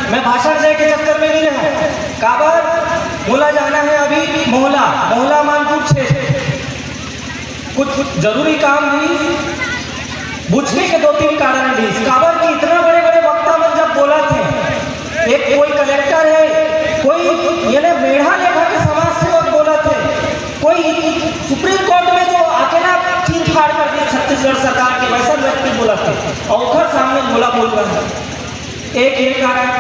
मैं भाषण दे के चक्कर में नहीं रहा। काबर मोला जाना है अभी मोहला मानपुर क्षेत्र, कुछ जरूरी काम भी बुझने के 2-3 कारण भी। काबर की इतना बड़े बड़े वक्ता में जब बोला थे, एक कोई कलेक्टर है, कोई ये मेढ़ा लेखा के समाज सेवक बोला थे, कोई सुप्रीम कोर्ट में जो अकेला चीर फाड़ कर दी छत्तीसगढ़ सरकार के, वैसा व्यक्ति बोला था और सामने बोल रहा है। एक ये कारण।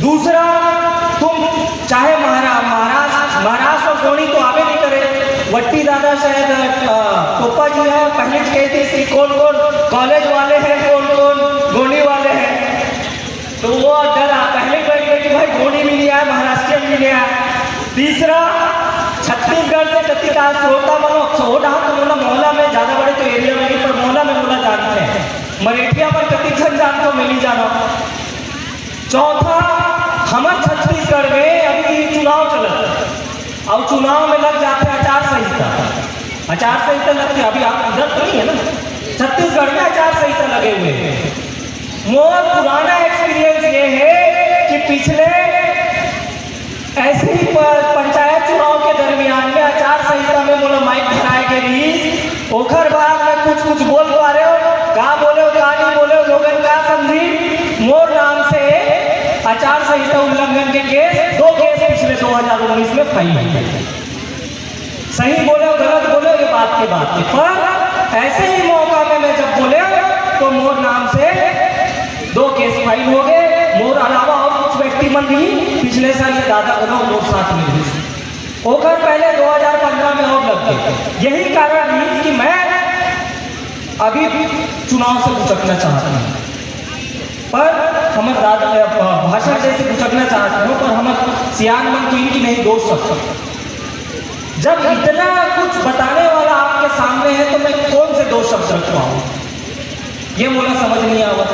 दूसरा, तुम चाहे महाराष्ट्र और गोणी तो आवे नहीं करे, वट्टी दादा शायद टोपा जी है, पहले कहते थे कौन कौन कॉलेज वाले हैं, कौन कौन गोणी वाले हैं, तो वो डरा पहले कहते कि भाई गोणी भी नहीं आया, महाराष्ट्र भी नहीं आया। तीसरा, छत्तीसगढ़ से कति का श्रोता मनो छोटा तो बोला मोहल्ला में ज़्यादा बड़े तो एरिया में नहीं, पर मोहल्ला में बोला जानते हैं, मरेठिया पर कति छन जान तो मिली जाना। चौथा, हमारे छत्तीसगढ़ में अभी चुनाव चलता और चुनाव में लग जाते हैं आचार संहिता लगती है। अभी आप इधर तो नहीं है ना, छत्तीसगढ़ में आचार संहिता लगे हुए हैं। मोर पुराना एक्सपीरियंस ये है कि पिछले ऐसे ही पंचायत चुनाव के दरमियान में आचार संहिता में बोला माइक धराए के रीस ओखर बाद में कुछ बोल पा रहे हो, कहा बोले हो, कहा नहीं बोले हो, लोगन का समझी मोर नाम से आचार संहिता उल्लंघन के केस 2 केस पिछले 2019 में फाइल हुए। सही बोले हो गलत बोले ये बात की बात है, पर ऐसे ही मौका में मैं जब बोले तो मोर नाम से 2 केस फाइल हो गए। मोर अलावा और कुछ व्यक्ति मन भी पिछले साल ये दादा करो मोर साथ में भी होकर पहले 2015 में और लग गए। यही कारण है कि मैं अभी चुनाव से भुचकना चाहता हूँ, पर हम दादा भाषण जैसे भुचकना चाहता हूँ, पर हम सियान मन की इनकी नहीं दोष सकता। जब इतना कुछ बताने वाला आपके सामने है तो मैं कौन से 2 शब्द रख पाऊँ, ये मुझे समझ नहीं आता।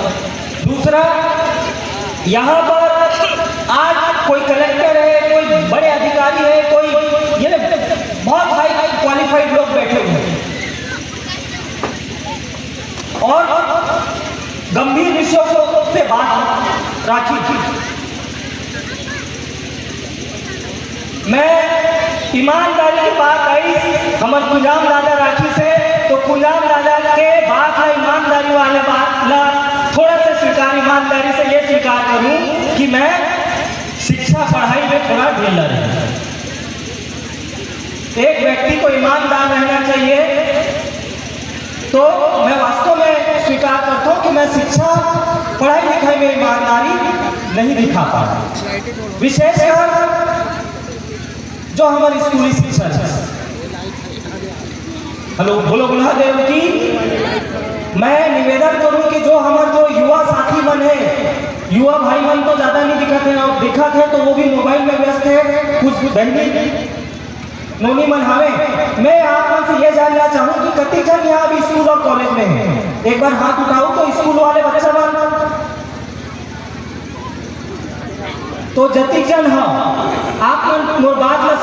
दूसरा, यहाँ पर आज कोई कलेक्टर है, कोई बड़े अधिकारी है, कोई ये बहुत हाई क्वालिफाइड लोग बैठे हुए हैं और गंभीर विषयों को पे बात राखी थी। मैं ईमानदारी की बात आई हमारे कुंजाम दादा राखी से, तो कुंजाम दादा के बात है ईमानदारी वाले बात ला थोड़ा सा स्वीकार, ईमानदारी से ये स्वीकार करूं कि मैं शिक्षा पढ़ाई में थोड़ा ढीला रहा। एक व्यक्ति को ईमानदार रहना चाहिए, तो मैं वास्तव में स्वीकार करता हूं कि मैं शिक्षा पढ़ाई लिखाई में ईमानदारी नहीं दिखा पा रहा, विशेषकर जो हमारी स्कूली शिक्षा है। हेलो, बोलो गुलादेव की। मैं निवेदन करूं कि जो हमारे जो युवा साथी मन है, युवा भाई मन तो ज्यादा नहीं दिखते हैं, और दिखते हैं तो वो भी मोबाइल में व्यस्त है, कुछ बहनी नोनी मन हावे। मैं आप मन से ये जानना चाहूँ कि कति जन यहाँ अभी स्कूल और कॉलेज में है, एक बार हाथ उठाओ तो स्कूल वाले बच्चा मन तो जति जन हाँ आप मन मोर बात ला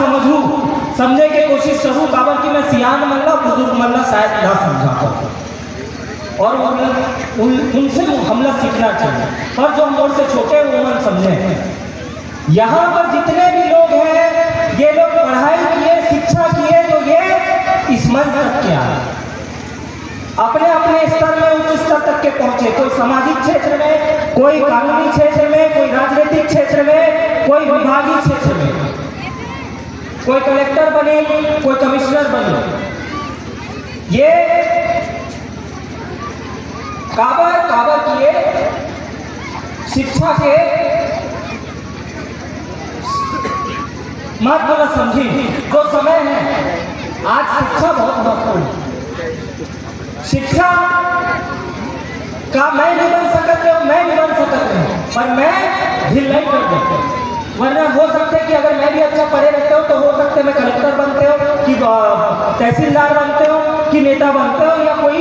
समझने की कोशिश करूँ, काबर कि मैं सियान मन ला बुजुर्ग मन ला शायद ना समझा पाऊँ और उनसे हम लोग सीखना चाहिए, और जो हम से छोटे हैं वो मन समझे। यहाँ पर जितने भी लोग हैं, ये लोग पढ़ाई किए, शिक्षा किए, तो ये इस मंच तक क्या अपने अपने स्तर में उच्च स्तर तक के पहुंचे, कोई सामाजिक क्षेत्र में, कोई कानूनी क्षेत्र में, कोई राजनीतिक क्षेत्र में, कोई विभागीय क्षेत्र में, कोई कलेक्टर बने, कोई कमिश्नर बने। ये काबर किए शिक्षा के महत्व समझी। जो समय है आज शिक्षा बहुत महत्वपूर्ण है। शिक्षा का मैं नहीं बन सकते हो, मैं नहीं बन सकते हूँ, पर मैं ढील नहीं कर देता। वरना हो सकता है कि अगर मैं भी अच्छा पढ़े रहता हूँ तो हो सकता है मैं कलेक्टर बनते हो कि तहसीलदार बनते हो कि नेता बनते हो या कोई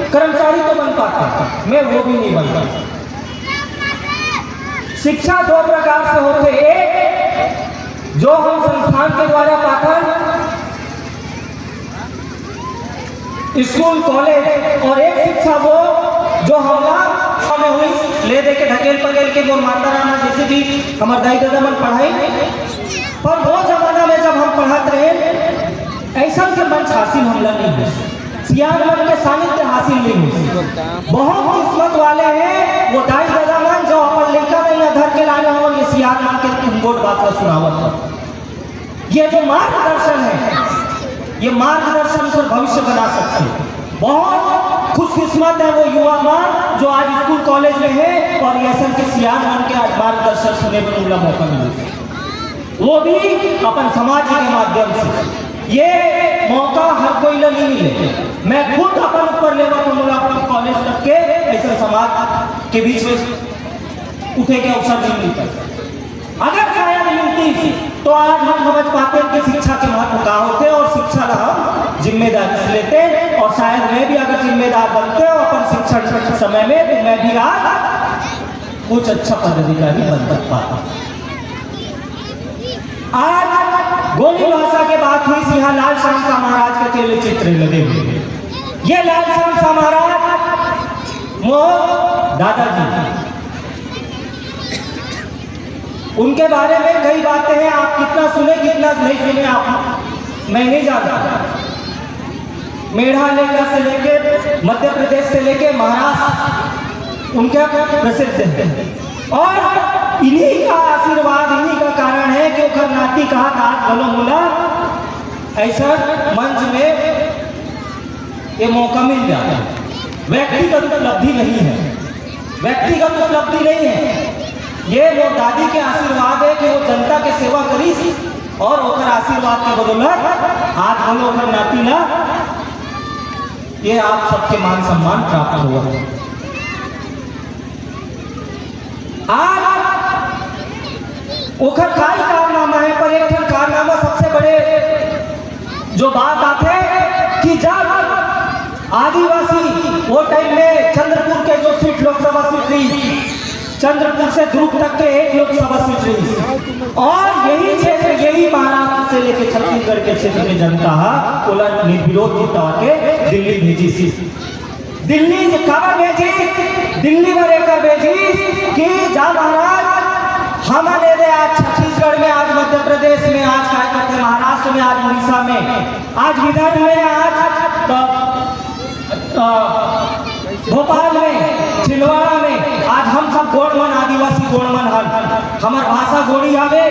कर्मचारी तो बन पाता, मैं वो भी नहीं बनता। शिक्षा 2 प्रकार से होते, एक जो हम संस्थान के द्वारा पाठन स्कूल कॉलेज, और एक शिक्षा वो जो हमारा गांव में हुई, ले दे के ढकेल पकेल के गोर मारता रहना, जैसे भी हमारे दाई दादा मन पढ़ाई। पर वो जमाना में जब हम पढ़त रहे ऐसा के मंच हासिल हमला नहीं हुई, सियान मन के सानिध्य हासिल नहीं हुई। बहुत किस्मत वाले हैं वो दाई दादा मन जो अपन लेकर नहीं अधर के लाने हो, ये सियान मन के तुमगोट बात का सुनावत। ये जो मार्गदर्शन है, ये मार्गदर्शन से भविष्य बना सकते हैं। बहुत खुशकिस्मत है वो युवा मान जो आज स्कूल कॉलेज में है और ये के सियान मन के आज मार्गदर्शन सुने में मिला मौका मिले, वो भी अपन समाज के माध्यम से। ये मौका हर कोई नहीं मिले। मैं खुद अपन ऊपर लेवल पर मुला कॉलेज तक के ऐसे समाज के बीच में उठे के अवसर नहीं मिलता। अगर शायद मिलती तो आज हम समझ पाते कि शिक्षा के महत्व का होते और शिक्षा का हम जिम्मेदारी से लेते, और शायद मैं भी अगर जिम्मेदार बनते हो अपन शिक्षण समय में तो मैं भी आज कुछ अच्छा पदाधिकारी बन पाता। आज गोली भाषा के बात हुई, सिंहा लाल श्याम सा महाराज के चेले चित्र लगे हुए। ये लाल श्याम सा महाराज मोह दादाजी, उनके बारे में कई बातें हैं, आप कितना सुने कितना नहीं सुने आप मैं नहीं जानता। मेघालय से लेके मध्य प्रदेश से लेके महाराष्ट्र उनके प्रसिद्ध है, और इन्हीं का आशीर्वाद, इन्हीं का कारण है कि उखर नाती कहा था बोलो मुला ऐसा मंच में ये मौका मिल जाता है। व्यक्तिगत उपलब्धि नहीं है, व्यक्तिगत उपलब्धि नहीं है, ये वो दादी के आशीर्वाद है कि वो जनता के सेवा करी और ओकर आशीर्वाद के बदौलत आज हम लोग नाती ना ये आप सबके मान सम्मान प्राप्त हुआ है। आज ओखर का ही कारनामा है, पर एक कारनामा सबसे बड़े जो बात आते कि जब आदिवासी वो टाइम में चंद्रपुर के जो सीट लोकसभा सीट रही, चंद्रपुर से दुर्ग तक के एक लोकसभा सीट रही, और यही क्षेत्र, यही महाराष्ट्र से लेकर छत्तीसगढ़ के क्षेत्र में जनता उलट निर्विरोध जीता के दिल्ली भेजी सी। दिल्ली खबर भेजी, दिल्ली में रहकर भेजी कि जा महाराज हमारे दे आज छत्तीसगढ़ में, आज मध्य प्रदेश में, आज क्या कहते हैं महाराष्ट्र में, आज उड़ीसा में, आज विदर्भ में, आज भोपाल में, छिंदवाड़ा में, आज हम सब गोड़मन आदिवासी गोड़मन हल हमार भाषा गोड़ी आवे।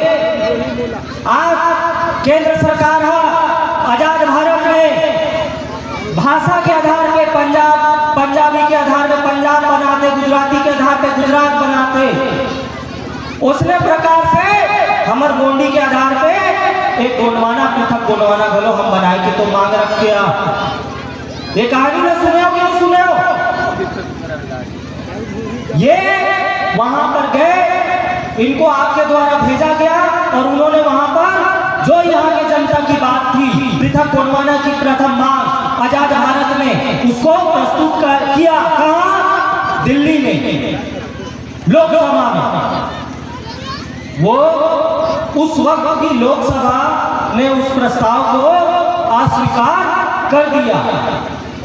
आज केंद्र सरकार आजाद भारत में भाषा के आधार पे पंजाबी के आधार पे पंजाब बनाते, गुजराती के आधार पे गुजरात बनाते, उसने प्रकार से हमार गोंडी के आधार पे एक गोंडवाना पृथक गोंडवाना घलो हम बनाए के तो मांग रख के ये कहानी में सुने हो कि नहीं सुने हो? ये वहां पर गए, इनको आपके द्वारा भेजा गया और उन्होंने वहां पर जो यहाँ के जनता की बात थी, पृथक गोंडवाना की प्रथम मांग आजाद भारत में, उसको प्रस्तुत किया। कहाँ? दिल्ली में, लोकसभा में। वो उस वक्त की लोकसभा ने उस प्रस्ताव को अस्वीकार कर दिया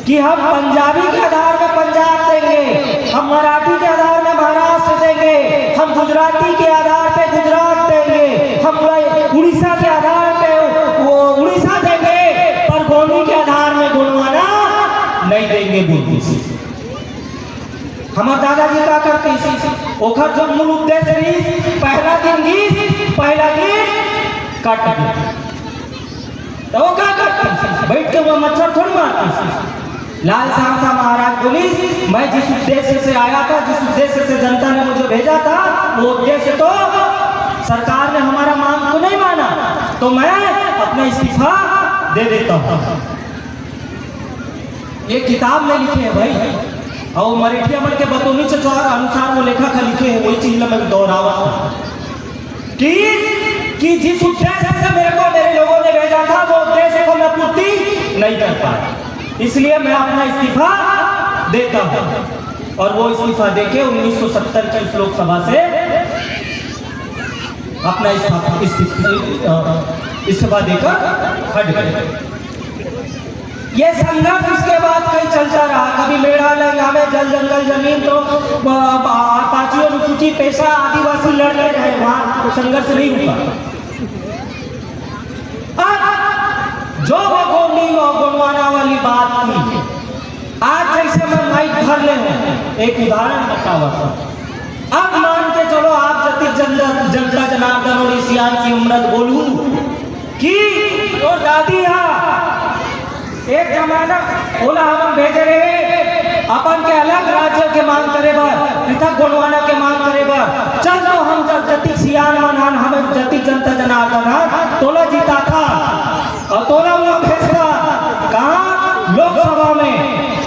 कि हम पंजाबी के आधार में पंजाब देंगे, हम मराठी के आधार में महाराष्ट्र देंगे, हम गुजराती के आधार पे गुजरात देंगे, हम उड़ीसा के आधार पे वो उड़ीसा देंगे, पर गोंडी के आधार में गोंडवाना नहीं देंगे। बोलती सी हमारे दादाजी का करती सी, ओखर जो मूल उद्देश्य रही, पहला दिन कट गया तो वो क्या करती, बैठ के वो मच्छर थोड़ी मारती सी। लाल श्याम सा महाराज बोली, मैं जिस उद्देश्य से आया था, जिस उद्देश्य से जनता ने मुझे भेजा था, वो उद्देश्य तो सरकार ने हमारा मांग को नहीं माना, तो मैं अपना इस्तीफा दे देता हूँ। ये किताब में लिखे हैं भाई, और मराठिया मन के बतौनी से अनुसार वो लेखक लिखे हैं, वही चीज मैं दोहरावा कि जिस उद्देश्य से मेरे लोगों ने भेजा था, वो उद्देश्य को मैं पूर्ति नहीं कर पाया, इसलिए मैं अपना इस्तीफा देता हूं। और वो इस्तीफा देके 1970 की इस लोकसभा से अपना इस्तीफा देकर हट गए। ये संघर्ष उसके बाद कहीं चलता रहा। कभी मेढ़ा लगा में जल जंगल जमीन तो पार्टियों अनुसूचित पैसा आदिवासी लड़ते रहे, वहां संघर्ष नहीं हुआ। जो वो गोंडी और गोंडवाना वाली बात थी, आज जैसे मैं माइक भर ले एक उदाहरण बतावा। अब मान के चलो आप जनता जनार्दन और सियान की उम्रत बोलू कि और दादी एक जमाना बोला हम भेजे रहे अपन के अलग राज्य के मांग करे बर, पृथक गोंडवाना के मांग करे बर। चल तो हम जति सियान मनहान हमें जति जनता जनार्दन तोला जीता था और तोला वो भेजता कहाँ लोकसभा में,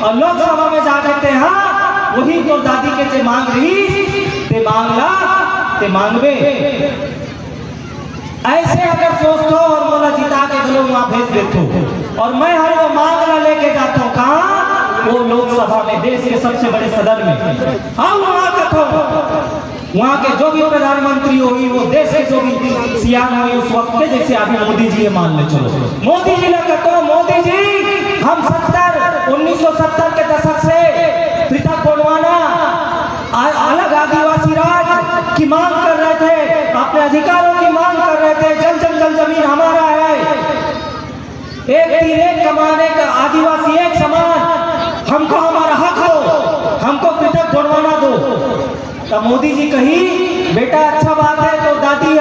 और लोकसभा में जा करते हाँ वही तो दादी के जे मांग रही ते मांगला ते मांगबे। ऐसे अगर सोचतो और मोला जिता के गलो वहां भेज देतो और मैं हर वो मांगला लेके जाता हूँ कहाँ, वो लोकसभा में, देश के सबसे बड़े सदन में। हाँ वहां का वहां के जो भी प्रधानमंत्री होगी, वो देश के जो भी सियान हुई उस वक्त के, जैसे अभी मोदी जी मान ले चलो मोदी जी लगा तो मोदी जी हम 1970 के दशक से पृथक गोंडवाना अलग आदिवासी राज की मांग कर रहे थे, अपने अधिकारों की मांग कर रहे थे। जल जंगल जमीन हमारा है, एक तीर एक कमाने का आदिवासी एक समान, हमको हमारा हक हो, हमको पृथक गोंडवाना दो। तो मोदी जी कही बेटा अच्छा बात है तो दादी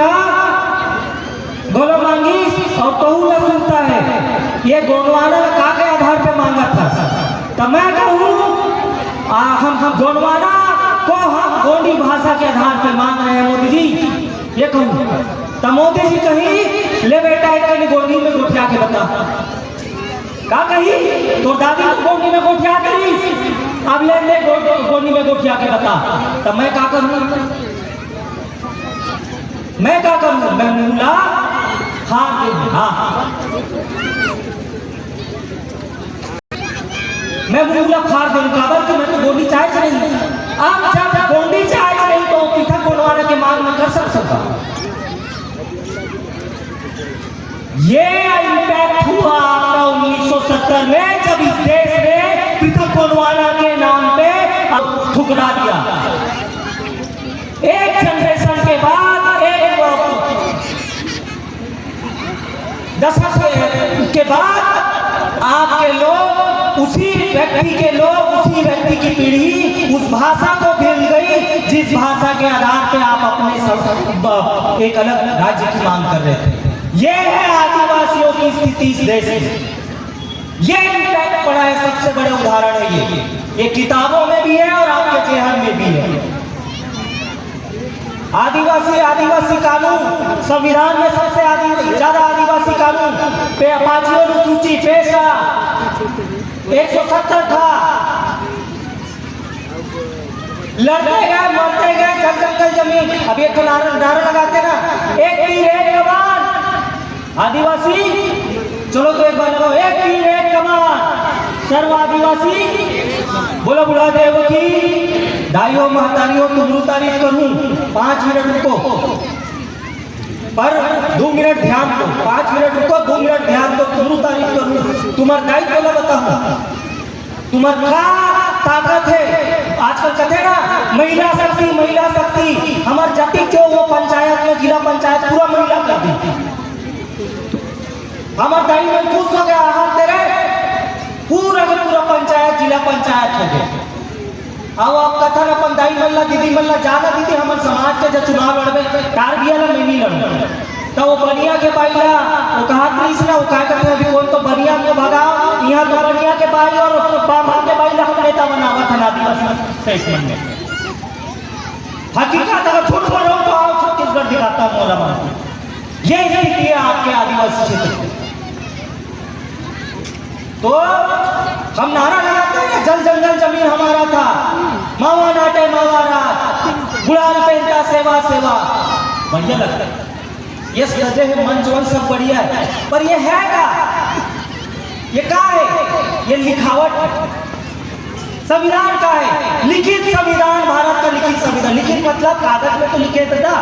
बोलो मांगी और कहू न सुनता है, ये गोंडवाना का के आधार पे मांगा था। तो मैं कहूँ हम गोंडवाना को हम गोंडी भाषा के आधार पे मांग रहे हैं मोदी जी, ये कहूँ। तो मोदी जी कही ले बेटा एक गोंडी में गोठिया के बता का कही तो दादी गोंडी में गोठिया करी, अब ले गोंडी में गोठिया के बता। तो मैं क्या करूँ, मैं क्या करूँ, मैं मूला मैं मूला फाड़ दूंगा, बल्कि मैं तो गोंडी चाहे नहीं। अब जब गोंडी चाहे नहीं तो पृथक गोंडवाना के मांग में कर सकता। ये इम्पैक्ट हुआ 1970 में जब इस देश ने पृथक गोंडवाना के नाम पे ठुकरा दिया। एक जनरेशन के बाद, एक दशक के बाद आपके लोग, उसी व्यक्ति के लोग, उसी व्यक्ति की पीढ़ी उस भाषा को भूल गई जिस भाषा के आधार पे आप अपने एक अलग राज्य की मांग कर रहे थे। ये है आदिवासियों की स्थिति इस देश में। ये इम्पैक्ट पड़ा है, सबसे बड़े उदाहरण है ये किताबों में भी है और आपके चेहर में भी है। आदिवासी कानून, संविधान में सबसे ज्यादा आदिवासी कानून पे अपाचियों अनुसूची पेशा 170 था। लड़ते गए, मरते गए, जल जंगल जमीन। अब एक नारा लगाते ना, एक तीर एक कमान। आदिवासी चलो तो एक बार लगाओ, एक तीर एक कमान। सर्व आदिवासी बोलो बुढ़ा देव की दाइयों महतारियों तुमरू तारीफ करूं। 5 मिनट रुको, पर 2 मिनट ध्यान दो। 5 मिनट रुको, 2 मिनट ध्यान दो, तुमरू तारीफ करूं। तुम्हारा दायित्व तो बताऊं, तुम्हारा ताकत है। आजकल कहते ना महिला शक्ति, महिला शक्ति। हमारे जाति क्यों वो पंचायत में, जिला पंचायत पूरा महिला कर दी। हमारे दाई में खुश हो गया, हाथ दे रहे पूरा का पूरा पंचायत, जिला पंचायत हो गया। अब आप कथा न अपन दाई मल्ला दीदी मल्ला ज्यादा दीदी हमारे समाज के जो चुनाव लड़बे टार दिया ना, मैं नहीं लड़ूंगा। तो वो बनिया के बाईला वो कहा प्लीज ना, वो क्या करते अभी कौन तो बनिया को भगाओ, यहाँ तो बनिया के बाई और बाबा के बाईला हम नेता बनावा था आदिवासी सेगमेंट में। हकीकत अगर झूठ बोलो तो आओ छत्तीसगढ़ दिखाता हूँ मोला मान। ये स्थिति है आपके आदिवासी क्षेत्र। तो हम नारा लगाते हैं जल जंगल जमीन हमारा था, मावा नाटे मावा रात, गुड़ाल पहनता सेवा सेवा। बढ़िया लगता है, ये सजे है मंच वन सब बढ़िया है, पर ये है क्या? ये क्या है? ये लिखावट है। संविधान का है, लिखित संविधान, भारत का लिखित संविधान। लिखित मतलब कागज में तो लिखे था,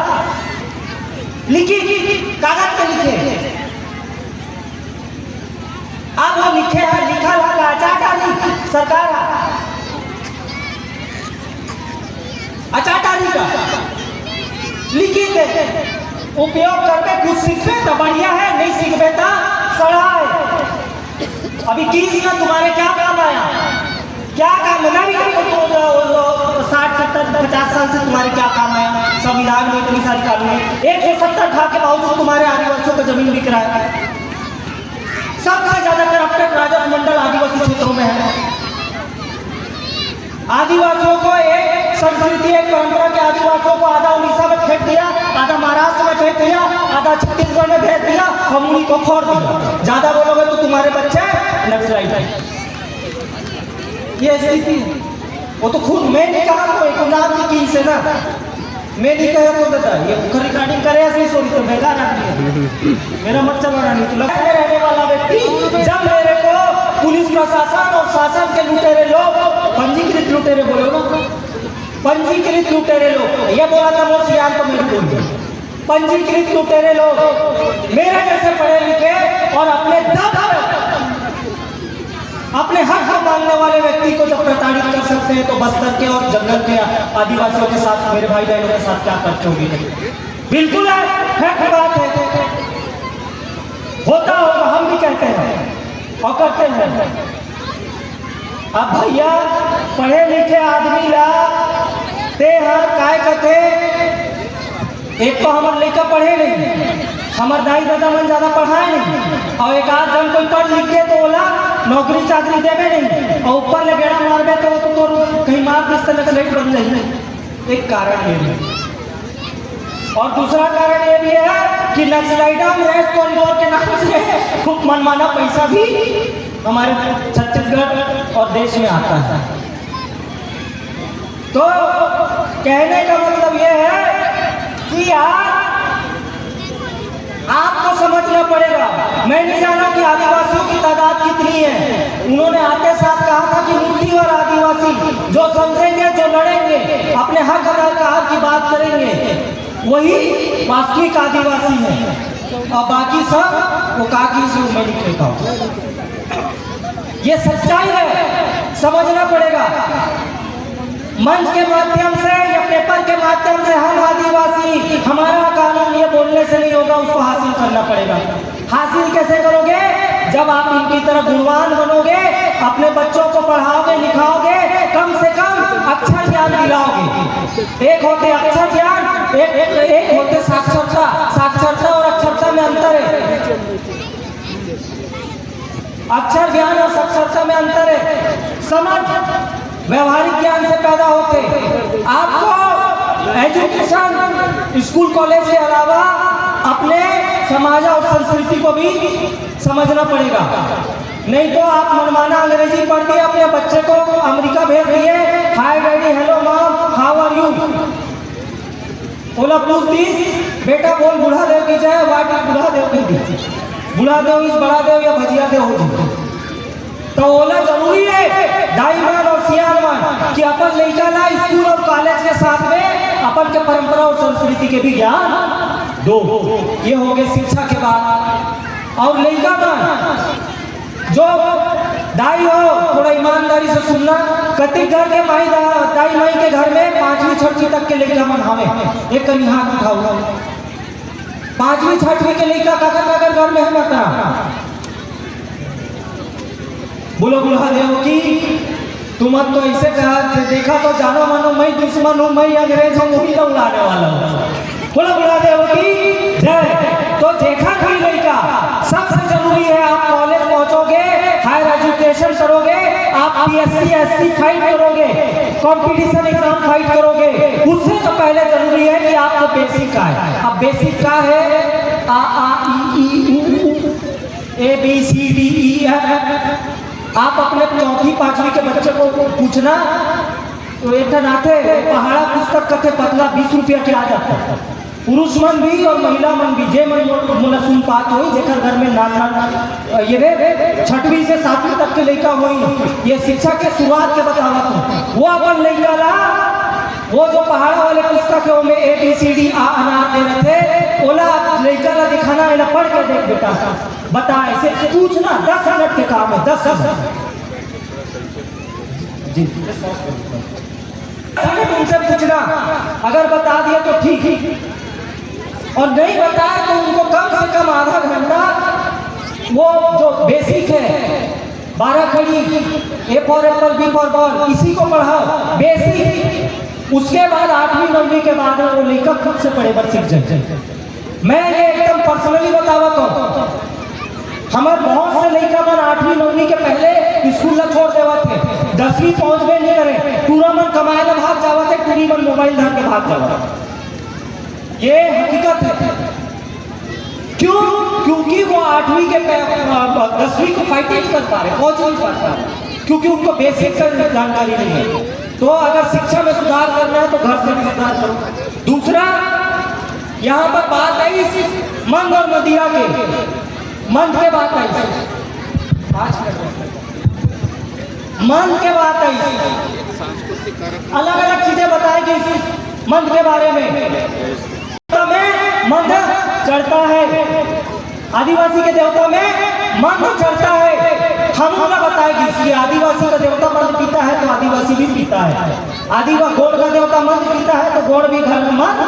लिखित कागज पे लिखे। अब वो लिखे हैं लिखा ला अचाटारी सरकार अचाटारी का लिखी थे उपयोग करके कुछ सीखे तो बढ़िया है, नहीं सीखे तो सड़ा है। अभी 20 में तुम्हारे क्या काम आया, क्या काम मना भी करके 60-70-50 साल से तुम्हारे क्या काम आया। संविधान में इतनी सारी कानून है, 170 खा के बावजूद तुम्हारे आदिवासियों को जमीन बिक रहा है। सबसे ज्यादा करप्टेड राजस्व मंडल आदिवासी क्षेत्रों में है। आदिवासियों को एक संस्कृति एक परंपरा के आदिवासियों को आधा उड़ीसा में फेंक दिया, आधा महाराष्ट्र में फेंक दिया, आधा छत्तीसगढ़ में भेज दिया, हम उन्हीं को फोड़ दिया। ज्यादा बोलोगे तो तुम्हारे बच्चे नक्सलाइट। ये स्थिति वो तो खुद मैं नहीं कहा, तो नाम की से ना मैं नहीं कहा तो दादा ये रिकॉर्डिंग करे ऐसे सोच तो बेकार आदमी है। मेरा मत चलाना नहीं तो लगा रहने वाला व्यक्ति जब मेरे को पुलिस प्रशासन और शासन के लुटेरे लोग पंजीकृत लुटेरे बोलो ना, पंजीकृत लुटेरे लोग ये बोला था मोर सियान तो मेरे बोल पंजीकृत लुटेरे लोग मेरे जैसे पढ़े लिखे और अपने दम अपने हक को मांगने वाले व्यक्ति को जब प्रताड़ित कर सकते हैं तो बस्तर के और जंगल के आदिवासियों के साथ मेरे भाई बहनों के साथ क्या करते होंगे। बिल्कुल है बात है, होता होगा, हम भी कहते हैं और करते हैं। अब भैया पढ़े लिखे आदमी ला ते हर काय कहते, एक तो हमारे लेकर पढ़े नहीं, हमारे दाई दादा मन ज्यादा पढ़ाए नहीं, और एक आध जन कोई पढ़ लिख के तो बोला नौकरी चाकरी देवे नहीं, और ऊपर ले गेड़ा मारबे तो कहीं मार किस तरह का लेट बन जाए। एक कारण ये भी, और दूसरा कारण ये भी है कि नक्सलाइटा में कॉरिडोर के नाम से खूब मनमाना पैसा भी हमारे छत्तीसगढ़ और देश में आता है। तो कहने का मतलब ये है कि आपको समझना पड़ेगा। मैं नहीं जाना कि आदिवासियों की तादाद कितनी है, उन्होंने आते साथ कहा था कि मुट्ठी और आदिवासी जो समझेंगे, जो लड़ेंगे, अपने हक अधिकार की बात करेंगे, वही वास्तविक आदिवासी है, और बाकी सब वो काकी से मैं नहीं कहता हूँ। ये सच्चाई है, समझना पड़ेगा। मंच के माध्यम से या पेपर के माध्यम से हम आदिवासी, हमारा कानून ये बोलने से नहीं होगा, उसको हासिल करना पड़ेगा। हासिल कैसे करोगे? जब आप इनकी तरह गुणवान बनोगे, अपने बच्चों को पढ़ाओगे लिखाओगे, कम से कम अक्षर ज्ञान दिलाओगे। एक होते अक्षर ज्ञान, एक होते साक्षरता। साक्षरता और अक्षरता में अंतर है, अक्षर ज्ञान और साक्षरता में अंतर है। समझ व्यवहारिक ज्ञान से पैदा होते, आपको एजुकेशन स्कूल कॉलेज के अलावा अपने समाज और संस्कृति को भी समझना पड़ेगा। नहीं तो आप मनमाना अंग्रेजी पढ़ के अपने बच्चे को अमेरिका भेज दिए, hi daddy hello mom how are you, बोला पूछ दिस बेटा बोल बुढ़ा देव की जय, वाट बुढ़ा देव की बुढ़ा देव इस बड़ा देव या भजिया देव हो। तो बोला जरूरी है दाईमान और सियानमान कि अपन लड़का ला स्कूल और कॉलेज के साथ में अपन के परंपरा और संस्कृति के भी ज्ञान दो। ये हो गए शिक्षा के बाद। और लड़का मान जो दाई हो थोड़ा ईमानदारी से सुनना, कति घर के माई दाई माई के घर में 5वीं 6वीं तक के लड़का मन हवे, एक कनी हाथ उठाओ 5वीं 6वीं के लड़का काकर घर में है मत बोलो बुढ़ा देव की तुम तो ऐसे कहा देखा तो जानो मानो मैं दुश्मन हूँ, मैं अंग्रेज हूँ, वही तो उड़ाने वाला हूँ। बोलो बुढ़ा देव की जय। तो देखा कोई लड़का, सबसे जरूरी है आप कॉलेज पहुंचोगे, हायर एजुकेशन करोगे, आप PSC SC फाइट करोगे, कंपटीशन एग्जाम फाइट करोगे, उससे तो पहले जरूरी है कि आपको बेसिक का है। अब बेसिक का है ABCDEF। आप अपने 4वीं 5वीं के बच्चे को पूछना तो एक नाथे पहाड़ा पुस्तक कथे पतला 20 रुपया के आ जाता है। पुरुष मन भी और महिला मन भी जे मन सुन पात हो, जेकर घर में नान ये 6वीं से 7वीं तक के लड़का हुई, ये शिक्षा के शुरुआत के बतावत हो। वो अपन लड़का ला वो जो पहाड़ा वाले पुस्तक में ABCD अनार दे रहे थे, बोला लड़का ला दिखाना है ना, पढ़ के देख बेटा, बता ऐसे पूछना, 10 मिनट के काम है, 10 मिनट जी। तुमसे पूछना, अगर बता दिया तो ठीक, और नहीं बताया तो उनको कम से कम आधा घंटा वो जो बेसिक है 12 खड़ी, A for apple, B for ball, इसी को पढ़ाओ बेसिक। उसके बाद 8वीं 9वीं के बाद वो लेकर खुद से पढ़े बस सीख जाए। मैं ये एकदम पर्सनली बतावत हूँ, हमारे बहुत से लड़का मन 8वीं 9वीं के पहले स्कूल ला छोड़ देवा थे, 10वीं पहुंच गए नहीं करे, पूरा मन कमाए ला भाग जावा थे, पूरी मन मोबाइल धर के भाग जावा। ये हकीकत है। क्यों? क्योंकि वो 8वीं के 10वीं को फाइट नहीं कर पा रहे, पहुंच नहीं पा रहे, क्योंकि उनको बेसिक का जानकारी नहीं है। तो अगर शिक्षा में सुधार करना है तो घर से भी सुधार करो। दूसरा, यहाँ पर बात आई मंद और मदिरा के, मंद के बात आई, मंद के बात आई, अलग अलग चीजें बताएगी मंद के बारे में। मंद चढ़ता है, आदिवासी के देवता में मंद चढ़ता है, हम ना बताएगी इसलिए आदिवासी का देवता मंद पीता है तो आदिवासी भी पीता है, आदिवासी गोड़ का देवता मंद पीता है तो गोड़ भी घर में मंद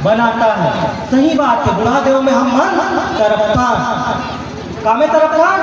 बनाता है। सही बात है, बुढ़ा देव में हम मंद तरफदार, कामे तरफदार।